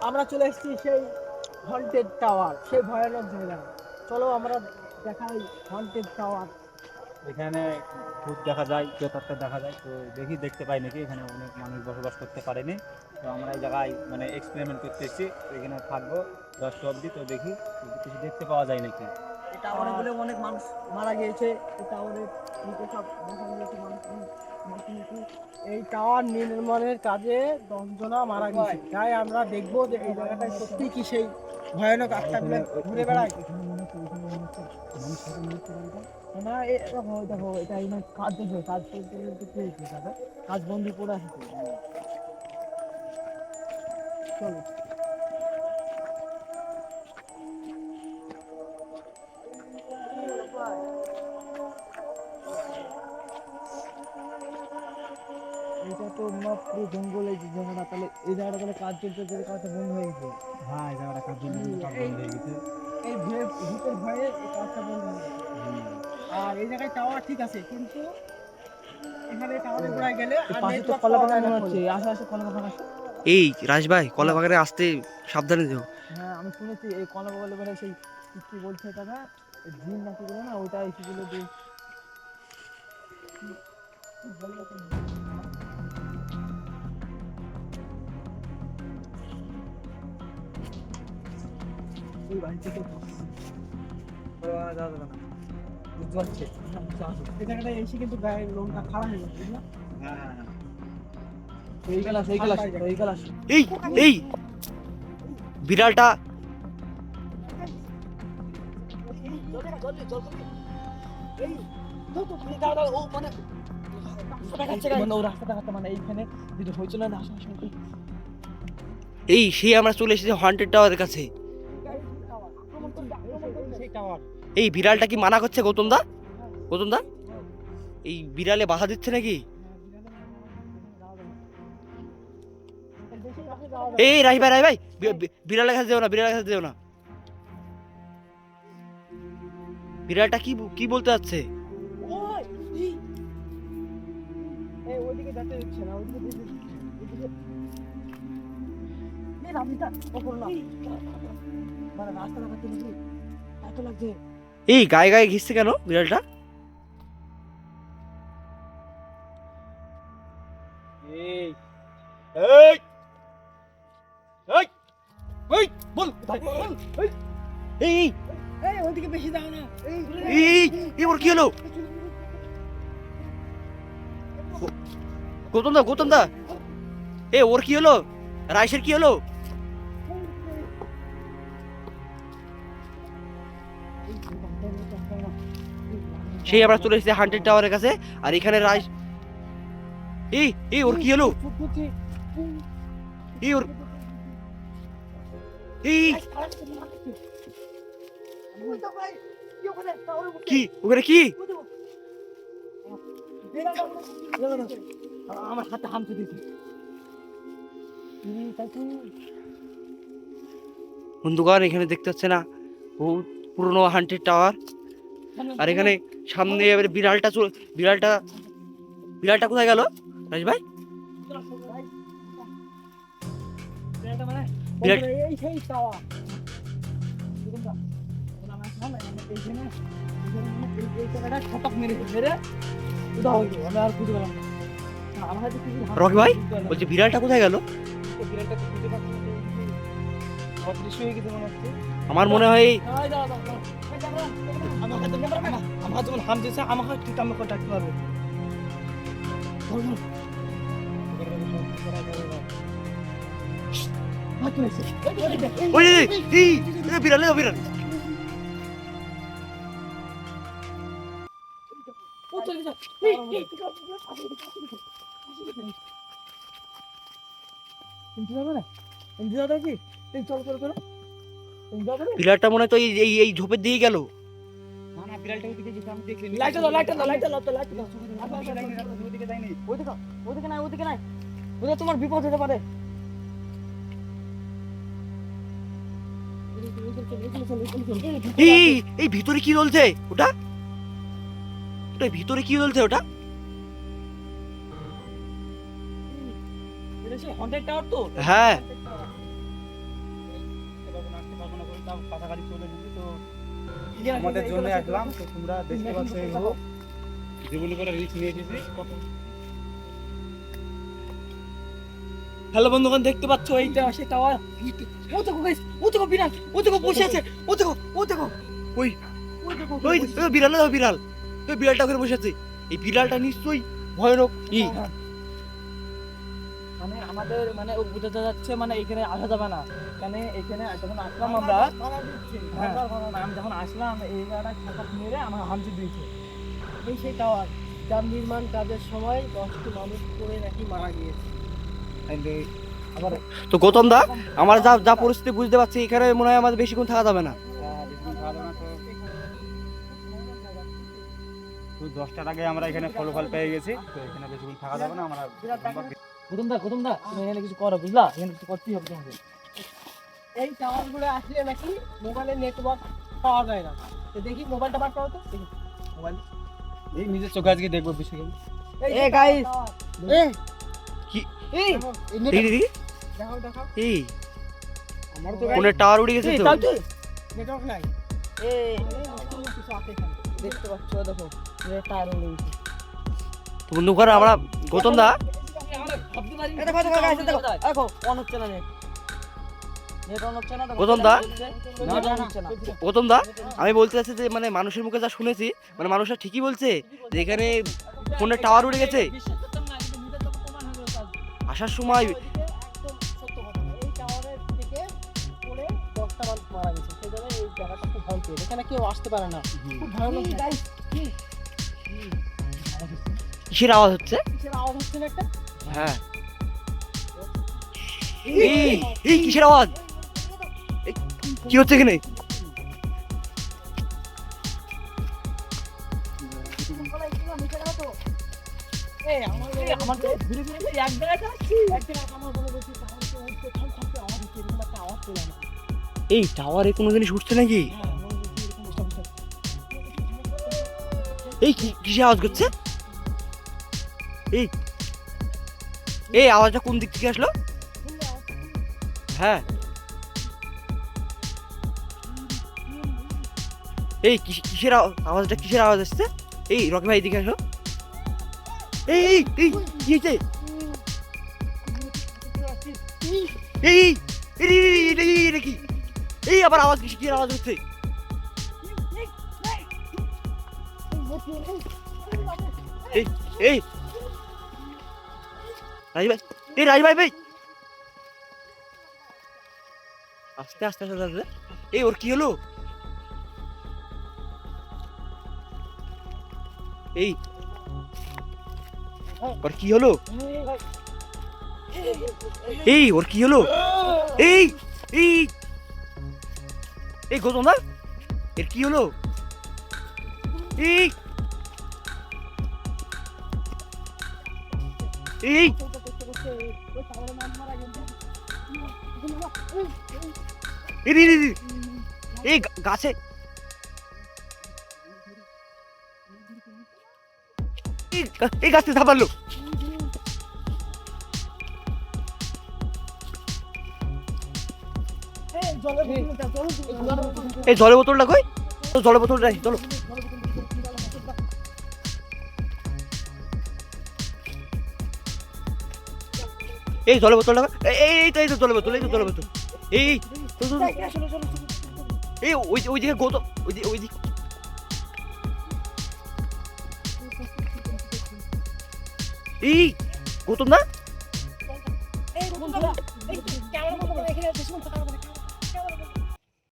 আমরা চলে এসেছি সেই হন্টেড টাওয়ার, সেই ভয়ানক জায়গা। চলো আমরা দেখাই হন্টেড টাওয়ার। এখানে ভূত দেখা যায়, প্রেতাত্মা দেখা যায়, তো দেখি দেখতে পাই নাকি। এখানে অনেক মানুষ বসবাস করতে পারেনি, তো আমরা এই জায়গায় মানে এক্সপেরিমেন্ট করতে এসেছি। তো এখানে থাকবো 10টা অবধি, তো দেখি কিছু দেখতে পাওয়া যায় নাকি। এই টাওয়ারে বলে অনেক মানুষ মারা গিয়েছে। এই টাওয়ারের নিচে সব দেখা গিয়েছে মানুষ নাকি। এই টাওয়ার নির্মাণের কাজে 10 জনা মারা গেছে। তাই আমরা দেখবো যে এই জায়গাটায় সত্যি কি সেই ভয়ানক আত্মাগুলো ঘুরে বেড়ায়। না দেখো দেখো, এটা কাজ দেখবে, কাজ করতে কাজ বন্দি করে আসছে। চলো এটা তো মাত্র জঙ্গল, এই যে জায়গাটা, তাহলে এই জায়গাটা তাহলে কাজ চলতে চলতে কাজটা বন্ধ হয়ে গেছে। হ্যাঁ, এই জায়গাটা কাজ বন্ধ হয়ে গেছে। এই ভূতের ভয়ে এই কাজটা বন্ধ হয়ে গেছে। আর এই জায়গায় টাওয়ার ঠিক আছে, কিন্তু এখানে টাওয়ারের গোড়ায় গেলে আর নেটওয়ার্ক পাওয়া যায় না। আশেপাশে কলা বাগান আছে। এই রাজ ভাই, কলা বাগানে আসতে সাবধানে যেও। হ্যাঁ আমি শুনেছি এই কলা বাগানে সেই কি বলছে দাদা, জিন নাকি বলে না, ওইটা এসেছিল যে এই বাড়ি থেকে বুঝতে পারছে। এই জায়গাটায় এসে কিন্তু গায়ের লোমটা খারাপ হয়ে যাচ্ছে, বুঝলা? এই এই বিড়ালটা এই সেই আমরা চলে এসেছি হন্টেড টাওয়ারের কাছে। এই বিড়ালটা কি মানা করছে গৌতম দা? গৌতম দা, এই বিড়ালে বাধা দিচ্ছে নাকি? এই রাই ভাই বিড়ালের কাছে যেও না, বিড়ালের কাছে যেও না। বিড়ালটা কি কি বলতে যাচ্ছে? এই গায়ে গায়ে ঘিসছে কেন বিড়ালটা? এই এই এই এই বল এই এই ওইদিকে বেশি দাও না। এই এই ওর কি হলো? গৌতম দা এ ওর কি হলো? রাইসের কি হলো? সেই আমরা চলে এসেছি হান্টেড টাওয়ারের কাছে, আর এখানে রাইস। এই এই ওর কি হলো? এই ওর এই কি ওখানে কি? আমার হাতে হামতে দিয়েছে। বন্ধুগণ, এখানে দেখতে হচ্ছে না বহুত পুরনো হান্টেড টাওয়ার, আর এখানে সামনে এবারে বিড়ালটা বিড়ালটা কোথায় গেল রাজ ভাই? বিড়াল এই সেই টাওয়ার রকি ভাই বলছে বিড়ালটা কোথায় গেল? আমার মনে হয় আমার যখন হাম দিয়েছে আমাকে ঠিক আমাকে ডাকতে পারবে। ওই এই বিড়াল বিড়াল বিড়ালটা মনে হয় তো এই এই ঝোপের দিকে গেল। তোমার বিপদ হতে পারে। এই এই ভিতরে কি চলছে ওটা? ওটা ভিতরে কি চলছে ওটা? হন্টেড টাওয়ার তো। হ্যাঁ আমাদের জন্য আসলাম। তো তোমরা দেখতে পাচ্ছ এইভাবে জীবনে করে রিস্ক নিয়ে এসেছি। হ্যালো বন্ধুগণ, দেখতে পাচ্ছ এইটা সেই টাওয়ার। ও দেখো গাইস, ও দেখো বিড়াল, ও দেখো বসে আছে, ও দেখো, ও দেখো, ওই ওই বিড়াল, ওই বিড়াল, ওই বিড়ালটা ওখানে বসে আছে। এই বিড়ালটা নিশ্চয়ই ভয়ানক। মানে আমাদের মানে ও বোঝাতে যাচ্ছে মানে এখানে আসা যাবে না, কারণ এখানে যখন আসলাম আমরা, আমি যখন আসলাম এই জায়গাটা ছাপা মেরে আমার হামচি দিয়েছে। এই সেই টাওয়ার যার নির্মাণ কাজের সময় 10টি মানুষ পড়ে নাকি মারা গিয়েছে। আবার তো গৌতম দা, আমরা যা যা পরিস্থিতি বুঝতে পারছি, এখানে মনে হয় আমাদের বেশিক্ষণ থাকা যাবে না। বেশিক্ষণ খাওয়া দাওয়া তো 10টার আগে আমরা এখানে ফলাফল পেয়ে গেছি। তো এখানে বেশিক্ষণ থাকা যাবে না। আমরা গৌতম দা তুমি এখানে কিছু করো, বুঝলা? এখানে কিছু করতেই হবে তোমাকে। এই টাওয়ার গুলো আসলে নাকি মোবাইলের নেটওয়ার্ক পাওয়া যায় না। তো দেখি মোবাইলটা বার করো তো, দেখি মোবাইল। এই নিজের চোখে আজকে দেখবো বিষয়। এই গাইস, এই কি এই দেখি দেখাও দেখাও। এই আমার তো ফোনের টাওয়ার উড়ে গেছে তো। নেটওয়ার্ক নাই। এই কিছু আছে এখানে দেখতে পাচ্ছ, দেখো টায়ার উড়ে গেছে। তো বন্ধুগণ, আমরা গৌতম দা, গৌতম দা, আমি বলতে চাচ্ছি যে মানে মানুষের মুখে যা শুনেছি, মানে মানুষরা ঠিকই বলছে যে এখানে ফোনের টাওয়ার উড়ে গেছে। আসার সময় একদম সত্য কথা। এই টাওয়ারের থেকে পড়ে 10টা মানুষ মারা গেছে। সেই জন্য এই জায়গাটা খুব ভয় পেয়ে, এখানে কেউ আসতে পারে না। খুব ভয়ানক গাইস। কিসের আওয়াজ হচ্ছে? কিসের আওয়াজ হচ্ছে না একটা? হ্যাঁ, এই এই কিসের আওয়াজ? এই, কি হচ্ছে এখানে? এই আমার তো ঘুরে ঘুরে এক জায়গায় যাচ্ছি। এক জায়গায় আমার মনে হচ্ছে টাওয়ার তো উঠছে, থামতে আওয়াজ হচ্ছে, এরকম একটা আওয়াজ পেলাম। এই টাওয়ারে কোনো জিনিস উঠছে নাকি? হ্যাঁ, মনে হচ্ছে এরকম একটা বিষয়। এই কিসের আওয়াজ করছে? এই এই আওয়াজটা কোন দিক থেকে আসলো? হ্যাঁ, এই কিসের আওয়াজটা, কিসের আওয়াজ আসছে? এই রকি ভাই এদিকে আসো। এই এই এই কি হয়েছে? এই এই এটা কি? এই আবার আওয়াজ, কিসের আওয়াজ হচ্ছে? এই এই রাজি ভাই, এই রাজি ভাই ভাই, আস্তে আস্তে আস্তে আস্তে। এই ওর কি হলো? এই ওর কি হলো? এই ওর কি হলো? এই এই এই গৌতম দা, এর কি হলো? এই এই এই গাছে এই গাছটা ধাপালো। এই জলের বোতলটা কই? জলের বোতলটা চলো। এই জলের বোতলটা এই তো জলের বোতল, এই তো জলের বোতল। এই এই ওই দিকে গৌতম, ওই দিকে এই গৌতম না, এই ক্যামেরা বন্ধ করে, এখানে বেশি মন থাকা হবে না।